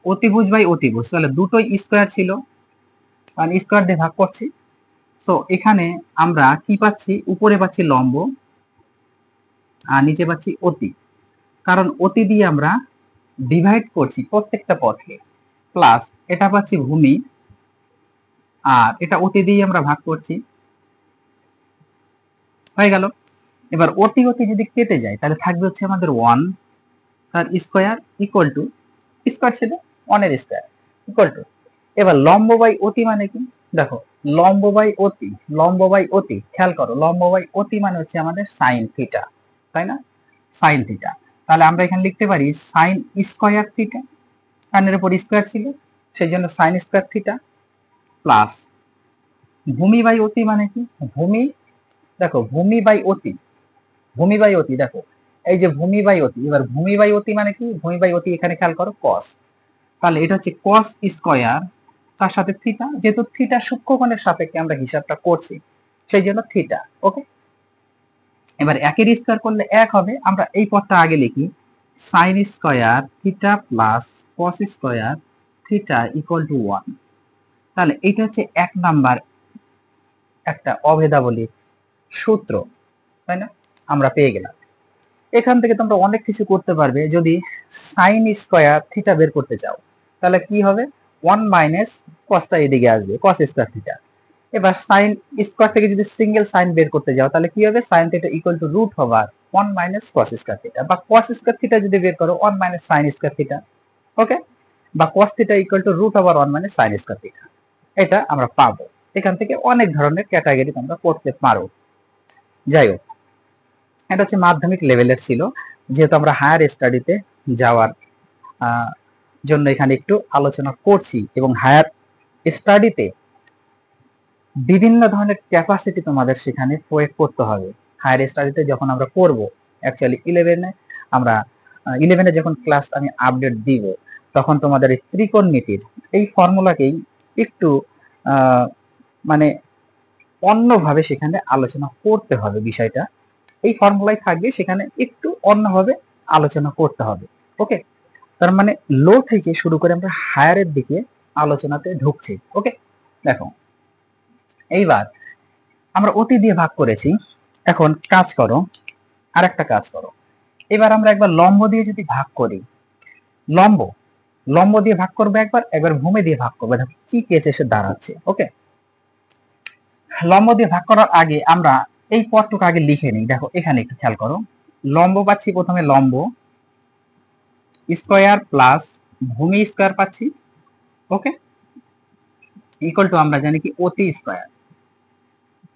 অতিভুজ বাই অতিভুজ, তাহলে দুটোই স্কয়ার ছিল, কারণ স্কয়ার দিয়ে ভাগ করছি। তো এখানে আমরা কি পাচ্ছি, উপরে পাচ্ছি লম্ব আর নিচে পাচ্ছি অতি, কারণ অতি দিয়ে আমরা ডিভাইড করছি প্রত্যেকটা পদকে, প্লাস এটা পাচ্ছি ভূমি, আর এটা অতি দিয়ে আমরা ভাগ করছি, হয়ে গেল। এবার অতি অতি যদি কেটে যায়, তাহলে থাকবে হচ্ছে আমাদের 1, তার স্কয়ার ইকুয়াল টু, স্কয়ার ছিল 1 এর স্কয়ার ইকুয়াল টু, এবার লম্ব বাই অতি মানে কি দেখো, লম্ব বাই অতি, লম্ব বাই অতি, খেয়াল করো, লম্ব বাই অতি মানে হচ্ছে আমাদের সাইন থিটা। তাই না, সাইন থিটা। তাহলে আমরা এখানে লিখতে পারি সাইন স্কয়ার থিটা, কারণ এর উপর স্কয়ার ছিল সেই জন্য সাইন স্কয়ার থিটা, প্লাস ভূমি বাই অতি মানে কি, ভূমি দেখো ভূমি বাই অতি, ভূমি বাই অতি দেখো এই যে ভূমি বাই অতি, এবার ভূমি বাই অতি মানে কি, ভূমি বাই অতি এখানে খেয়াল করো কস, তাহলে এটা হচ্ছে কস স্কয়ার তার সাথে থিটা, যেহেতু থিটা সূক্ষ্মকোণের সাপেক্ষে আমরা হিসাবটা করছি সেই জন্য থিটা। ওকে, এবার একের স্কয়ার করলে এক হবে, আমরা এই পদটা আগে লিখি sign square theta plus cos square theta equal to 1। তাহলে এটা হচ্ছে এক নাম্বার একটা অভেদাবলী সূত্র, তাই না, আমরা পেয়ে গেলাম। এখান থেকে তোমরা অনেক কিছু করতে পারবে, যদি সাইন স্কয়ার থিটা বের করতে চাও তাহলে কি হবে, 1 মাইনাস কসটা এদিকে আসবে, কস স্কয়ার থিটা। এবার সাইন স্কয়ার থেকে যদি সিঙ্গেল সাইন বের করতে যাও তাহলে কি হবে, sine theta equal to root over 1 minus cos square theta, বা কস স্কয়ার থিটা যদি বের করো 1 minus sine square theta. Okay, বা cos theta equal to root over 1 minus sine square theta, এটা আমরা পাবো। এখান থেকে অনেক ধরনের ক্যাটাগরি তোমরা করতে পারো। যাই হোক, এটা হচ্ছে মাধ্যমিক লেভেলের ছিল, যেহেতু আমরা হায়ার স্টাডিতে যাওয়ার জন্য এখানে একটু আলোচনা করছি, এবং হায়ার স্টাডিতে বিভিন্ন ধরনের ক্যাপাসিটি তোমাদের সেখানে প্রয়োগ করতে হবে। হায়ার স্টাডিতে যখন আমরা করব, অ্যাকচুয়ালি 11-এ যখন ক্লাস আমি আপডেট দিব তখন তোমাদের এই ত্রিকোণমিতির এই ফর্মুলাকেই একটু মানে অন্যভাবে সেখানে আলোচনা করতে হবে, বিষয়টা এই ফর্মুলাই থাকবে, সেখানে একটু অন্যভাবে আলোচনা করতে হবে। ওকে, তার মানে লো থেকে শুরু করে আমরা হায়ারের দিকে আলোচনাতে ঢুকছি। ওকে, দেখো এইবার আমরা অতি দিয়ে ভাগ করেছি, এখন কাজ করো, আর একটা কাজ করো, এবার আমরা একবার লম্ব দিয়ে যদি ভাগ করি, লম্ব লম্ব দিয়ে ভাগ করবো একবার, একবার ভূমি দিয়ে ভাগ করবো, দেখো কি কেস এসে দাঁড়াচ্ছে। ওকে, লম্ব দিয়ে ভাগ করার আগে আমরা এই পদটুকু আগে লিখে নিই। দেখো এখানে একটু খেয়াল করো, লম্ব পাচ্ছি প্রথমে লম্ব স্কয়ার প্লাস ভূমি স্কয়ার পাচ্ছি। ওকে, ইকুয়াল টু আমরা জানি কি অতি স্কয়ার,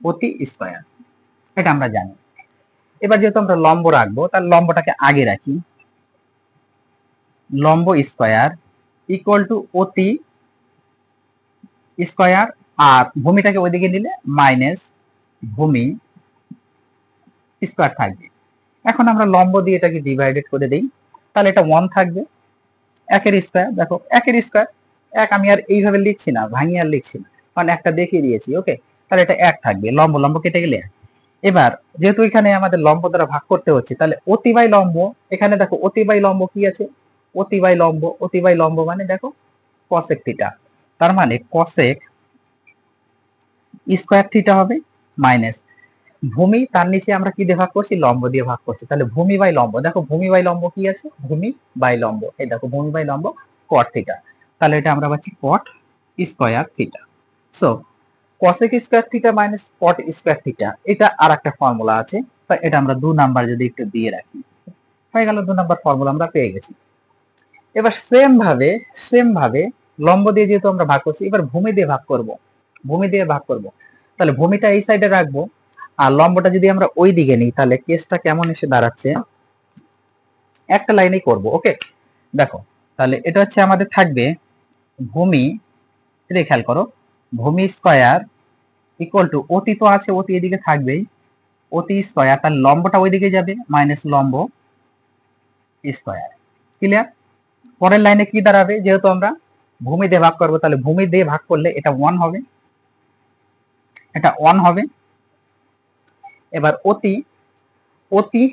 অতি স্কয়ার এটা আমরা জানি। এবার যেহেতু আমরা লম্ব রাখবো তাহলে লম্বটাকে আগে রাখি, লম্ব স্কয়ার ইকুয়াল টু অতি স্কয়ার, আর ভূমিটাকে ওইদিকে নিলে মাইনাস ভূমি স্কয়ার থাকবে। এখন আমরা লম্ব দিয়ে এটাকে ডিভাইডেড করে দেই, তাহলে এটা 1 থাকবে, একের স্কয়ার, দেখো একের স্কয়ার এক, আমি আর এইভাবে লিখছি না, ভাঙিয়ে আর লিখছি না, কারণ একটা দেখিয়ে দিয়েছি। ওকে, তাহলে এটা 1 থাকবে, লম্ব লম্ব কেটে গেলে। এবার যেহেতু এখানে আমাদের লম্ব দ্বারা ভাগ করতে হচ্ছে, তাহলে অতি বাই লম্ব, এখানে দেখো অতি বাই লম্ব কি আছে, অতি বাই লম্ব, অতি বাই লম্ব মানে দেখো কসেক থিটা, তার মানে কসেক স্কয়ার থিটা হবে মাইনাস ভূমি, তার নিচে আমরা কি দিয়ে ভাগ করছি, লম্ব দিয়ে ভাগ করছি, তাহলে ভূমি বাই লম্ব, দেখো ভূমি বাই লম্ব কি আছে, ভূমি বাই লম্ব, এই দেখো ভূমি বাই লম্ব কট থিটা, তাহলে এটা আমরা পাচ্ছি কট square theta. So cosec square theta minus কট স্কয়ার থিটা, এটা আর একটা ফর্মুলা আছে, এটা আমরা 2 নাম্বার যদি একটু দিয়ে রাখি, হয়ে গেল 2 নাম্বার ফর্মুলা আমরা পেয়ে গেছি। এবার সেম ভাবে লম্ব দিয়ে যেহেতু আমরা ভাগ করছি, এবার ভূমি দিয়ে ভাগ করব, ভূমি দিয়ে ভাগ করব, তাহলে ভূমিটা এই সাইডে রাখবো, আর লম্বটা যদি আমরা ওই দিকে নিই তাহলে কেসটা কেমন এসে দাঁড়াচ্ছে, একটা লাইনেই করব। ওকে, দেখো তাহলে এটা হচ্ছে আমাদের থাকবে ভূমি, এটা খেয়াল করো, ভূমি স্কয়ার ইকুয়াল টু অতি তো আছে, অতি এদিকে থাকবেই, অতি স্কয়ার, তাহলে লম্বটা ওইদিকে যাবে মাইনাস লম্ব স্কয়ার। ক্লিয়ার? পরের লাইনে কি দাঁড়াবে, যেহেতু আমরা ভূমি দিয়ে ভাগ করবো তাহলে ভূমি দিয়ে ভাগ করলে এটা 1 হবে, এটা 1 হবে। এবার অতি অতি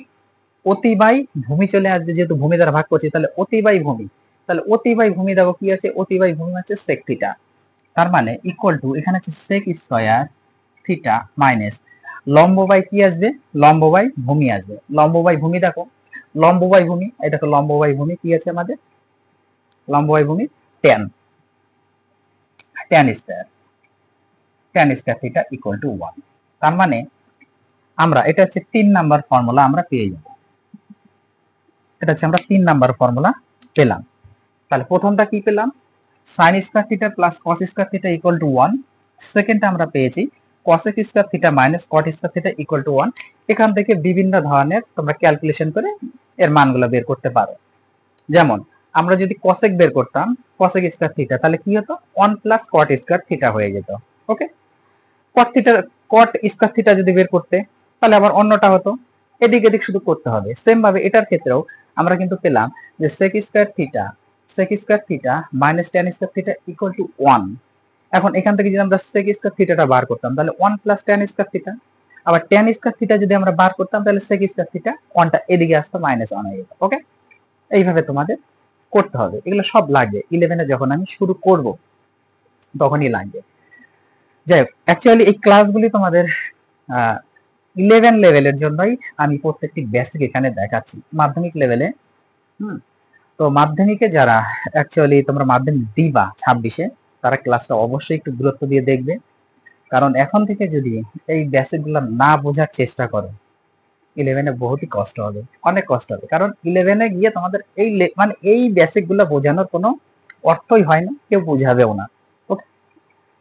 অতি বাই ভূমি চলে আসবে, যেহেতু ভূমি দ্বারা ভাগ করছি, তাহলে অতি বাই ভূমি, তাহলে অতি বাই ভূমি দেখো কি আছে, অতি বাই ভূমি আছে সেক থিটা, তার মানে ইকুয়াল টু এখানে আছে সেক স্কয়ার থিটা মাইনাস লম্ব বাই কি আসবে, লম্ব বাই ভূমি আসবে, লম্ব বাই ভূমি দেখো, লম্ব বাই ভূমি, এই দেখো লম্ব বাই ভূমি কি আছে আমাদের, লম্ব বাই ভূমি tan square theta equal to 1। তার মানে আমরা এটা হচ্ছে 3 নাম্বার ফর্মুলা আমরা পেয়ে যাব, এটা হচ্ছে আমরা 3 নাম্বার ফর্মুলা পেলাম। তাহলে প্রথমটা কি পেলাম, sin square theta plus cos square theta equal to 1, সেকেন্ডটা আমরা পেয়েছি cosec square theta minus cot square theta equal to 1, এখান থেকে বিভিন্ন ধরনের তোমরা ক্যালকুলেশন করে এর মানগুলো বের করতে পারো। যেমন আমরা যদি cosec বের করতাম cosec স্কয়ার থিটা, তাহলে কি হতো 1 প্লাস cot স্কয়ার থিটা হয়ে যেত। ওকে, cot theta cot square theta যদি বের করতে তাহলে আবার অন্যটা হতো, এদিক এদিক শুধু করতে হবে। সেম ভাবে এটার ক্ষেত্রেও আমরা কিন্তু পেলাম যে sec square theta minus tan square theta equal to 1। এখন এখান থেকে যদি আমরা sec স্কয়ার থিটাটা বার করতাম তাহলে 1 প্লাস tan স্কয়ার থিটা, আবার tan স্কয়ার থিটা যদি আমরা বার করতাম তাহলে sec স্কয়ার থিটা 1টা এদিকে আসতো মাইনাস 1 হয়ে যেত। ওকে, এইভাবে তোমাদের করতে হবে। এগুলো সব লাগবে 11 এ যখন আমি শুরু করব তখনই লাগবে। যাই হোক, অ্যাকচুয়ালি এই ক্লাসগুলি তোমাদের 11 লেভেলের জন্যই আমি প্রত্যেকটি বেসিক এখানে দেখাচ্ছি। মাধ্যমিক লেভেলে তো মাধ্যমিকে যারা অ্যাকচুয়ালি তোমরা মাধ্যমিক দিবা 26-এ, তারা ক্লাসটা অবশ্যই একটু গুরুত্ব দিয়ে দেখবে, কারণ এখন থেকে যদি এই বেসিকগুলো না বোঝার চেষ্টা করো 11-এ বহুতই কষ্ট হবে, অনেক কষ্ট হবে। কারণ 11-এ গিয়ে তোমাদের এই মানে এই বেসিকগুলো বোঝানোর কোনো অর্থই হয় না, কেউ বোঝাবেও না। ওকে,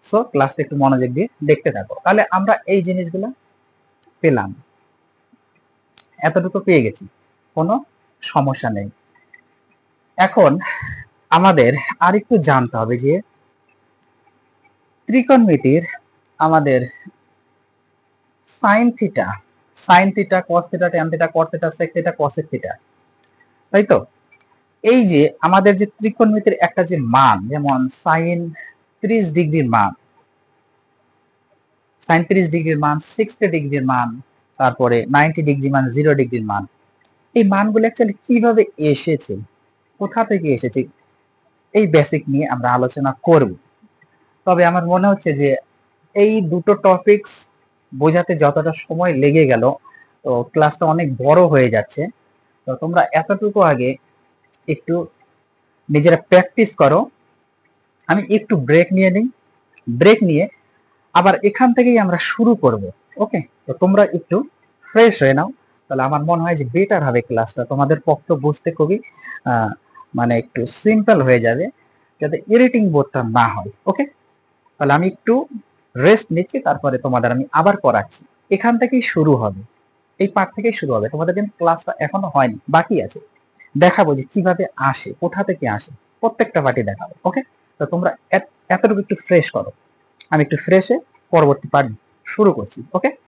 সো ক্লাসটা একটু মনোযোগ দিয়ে দেখতে থাকো, তাহলে আমরা এই জিনিসগুলো পেলাম, এতটুকু পেয়ে গেছি, কোনো সমস্যা নেই। এখন আমাদের আরেকটু জানতে হবে যে ত্রিকোণমিতির আমাদের sine theta cos theta tan theta cot theta sec theta cosec theta, তাই তো? এই যে আমাদের যে ত্রিকোণমিতির একটা যে মান, যেমন sin 30 ডিগ্রির মান, sin 30 ডিগ্রির মান, 60 ডিগ্রির মান, তারপরে 90 ডিগ্রি মান, 0 ডিগ্রির মান, এই মানগুলো অ্যাকচুয়ালি কিভাবে এসেছে, কোথা থেকে এসেছে, এই বেসিক নিয়ে আমরা আলোচনা করব। তবে আমার মনে হচ্ছে যে এই দুটো টপিকস বোঝাতে যতটা সময় লেগে গেল, তো ক্লাসটা অনেক বড় হয়ে যাচ্ছে। তো তোমরা এতটুকু আগে একটু নিজেরা প্র্যাকটিস করো, আমি একটু ব্রেক নিয়ে নিই, ব্রেক নিয়ে আবার এখান থেকেই আমরা শুরু করব। ওকে, তো তোমরা একটু ফ্রেশ হয়ে নাও, তাহলে আমার মনে হয় যে বেটার হবে ক্লাসটা, তোমাদের পক্ষে বুঝতে খুবই মানে একটু সিম্পল হয়ে যাবে, যাতে ইরিটিং বোধটা না হয়। ওকে, তাহলে আমি একটু রেস্ট নিচ্ছি, তারপরে তোমাদের আমি আবার করাচ্ছি। এখান থেকেই শুরু হবে, এই পার্ট থেকেই শুরু হবে। তোমাদের কিন্তু ক্লাসটা এখনো হয়নি, বাকি আছে, দেখাবো যে কিভাবে আসে, কোথা থেকে আসে, প্রত্যেকটা পার্টি দেখাবো। ওকে, তো তোমরা এতটুকু একটু ফ্রেশ করো, আমি একটু ফ্রেশে পরবর্তী পার্ট শুরু করছি। ওকে।